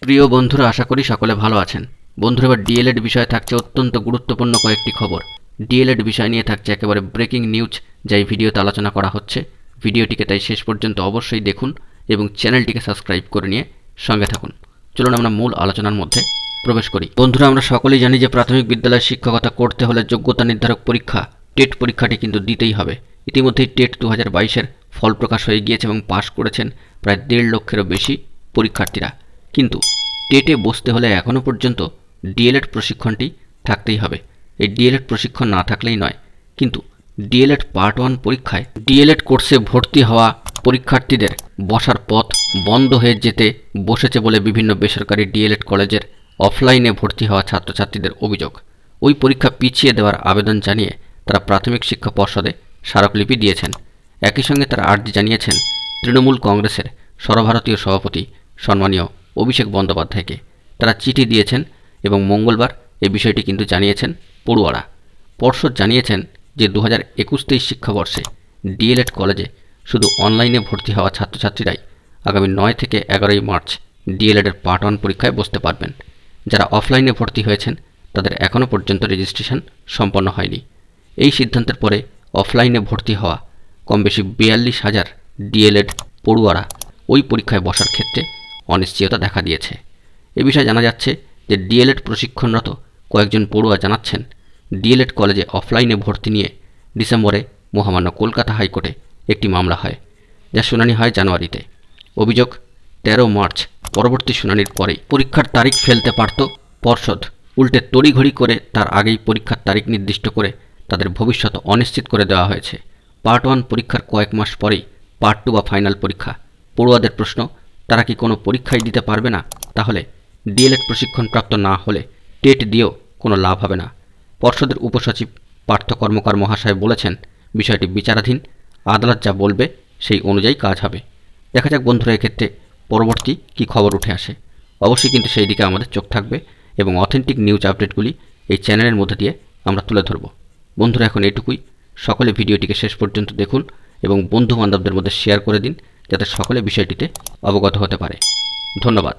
প্রিয় বন্ধুরা, আশা করি সকলে ভালো আছেন। বন্ধুরা, এবার ডিএলএড বিষয়ে থাকছে অত্যন্ত গুরুত্বপূর্ণ কয়েকটি খবর। ডিএলএড বিষয় নিয়ে থাকছে একেবারে ব্রেকিং নিউজ, যা এই ভিডিওতে আলোচনা করা হচ্ছে। ভিডিওটিকে তাই শেষ পর্যন্ত অবশ্যই দেখুন এবং চ্যানেলটিকে সাবস্ক্রাইব করে নিয়ে সঙ্গে থাকুন। চলুন আমরা মূল আলোচনার মধ্যে প্রবেশ করি। বন্ধুরা, আমরা সকলেই জানি যে প্রাথমিক বিদ্যালয়ে শিক্ষকতা করতে হলে যোগ্যতা নির্ধারক পরীক্ষা টেট পরীক্ষাটি কিন্তু দিতেই হবে। ইতিমধ্যেই টেট 2022-এর ফল প্রকাশ হয়ে গিয়েছে এবং পাশ করেছেন প্রায় 1.5 লক্ষেরও বেশি পরীক্ষার্থীরা। কিন্তু টেটে বসতে হলে এখনও পর্যন্ত ডিএলএড প্রশিক্ষণটি থাকতেই হবে। এই ডিএলএড প্রশিক্ষণ না থাকলেই নয়। কিন্তু ডিএলএড পার্ট 1 পরীক্ষায় ডিএলএড কোর্সে ভর্তি হওয়া পরীক্ষার্থীদের বসার পথ বন্ধ হয়ে যেতে বসেছে বলে বিভিন্ন বেসরকারি ডিএলএড কলেজের অফলাইনে ভর্তি হওয়া ছাত্রছাত্রীদের অভিযোগ। ওই পরীক্ষা পিছিয়ে দেওয়ার আবেদন জানিয়ে তারা প্রাথমিক শিক্ষা পর্ষদে স্মারকলিপি দিয়েছেন। একই সঙ্গে তারা আর্জি জানিয়েছেন তৃণমূল কংগ্রেসের সর্বভারতীয় সভাপতি সম্মানীয় অভিষেক বন্দ্যোপাধ্যায়কে। তারা চিঠি দিয়েছেন এবং মঙ্গলবার এই বিষয়টি কিন্তু জানিয়েছেন পড়ুয়ারা। পর্ষদ জানিয়েছেন যে 2021-23 শিক্ষাবর্ষে ডিএলএড কলেজে শুধু অনলাইনে ভর্তি হওয়া ছাত্রছাত্রীরাই আগামী 9 থেকে 11 মার্চ ডিএলএডের পার্ট 1 পরীক্ষায় বসতে পারবেন। যারা অফলাইনে ভর্তি হয়েছেন তাদের এখনও পর্যন্ত রেজিস্ট্রেশন সম্পন্ন হয়নি। এই সিদ্ধান্তের পরে অফলাইনে ভর্তি হওয়া কম বেশি 42,000 ডিএলএড পড়ুয়ারা ওই পরীক্ষায় বসার ক্ষেত্রে অনিশ্চয়তা দেখা দিয়েছে। এ বিষয়ে জানা যাচ্ছে যে ডিএলএড প্রশিক্ষণরত কয়েকজন পড়ুয়া জানাচ্ছেন ডিএলএড কলেজে অফলাইনে ভর্তি নিয়ে ডিসেম্বরে মহামান্য কলকাতা হাইকোর্টে একটি মামলা হয়, যা শুনানি হয় জানুয়ারিতে। অভিযোগ 13 মার্চ পরবর্তী শুনানির পরেই পরীক্ষার তারিখ ফেলতে পারত পর্ষদ, উল্টে তড়িঘড়ি করে তার আগেই পরীক্ষার তারিখ নির্দিষ্ট করে তাদের ভবিষ্যৎ অনিশ্চিত করে দেওয়া হয়েছে। পার্ট 1 পরীক্ষার কয়েক মাস পরেই পার্ট 2 বা ফাইনাল পরীক্ষা। পড়ুয়াদের প্রশ্ন, তারা কি কোনো পরীক্ষাই দিতে পারবে না? তাহলে ডিএলএড প্রশিক্ষণপ্রাপ্ত না হলে টেট দিয়েও কোনো লাভ হবে না। পর্ষদের উপসচিব পার্থ কর্মকার মহাশয় বলেছেন, বিষয়টি বিচারাধীন, আদালত যা বলবে সেই অনুযায়ী কাজ হবে। দেখা যাক বন্ধুরা এক্ষেত্রে পরবর্তী কী খবর উঠে আসে। অবশ্যই কিন্তু সেই দিকে আমাদের চোখ থাকবে এবং অথেন্টিক নিউজ আপডেটগুলি এই চ্যানেলের মধ্যে দিয়ে আমরা তুলে ধরব। বন্ধুরা, এখন এটুকুই। সকলে ভিডিওটিকে শেষ পর্যন্ত দেখুন এবং বন্ধু বান্ধবদের মধ্যে শেয়ার করে দিন, যাতে সকলে বিষয়টিতে অবগত হতে পারে। ধন্যবাদ।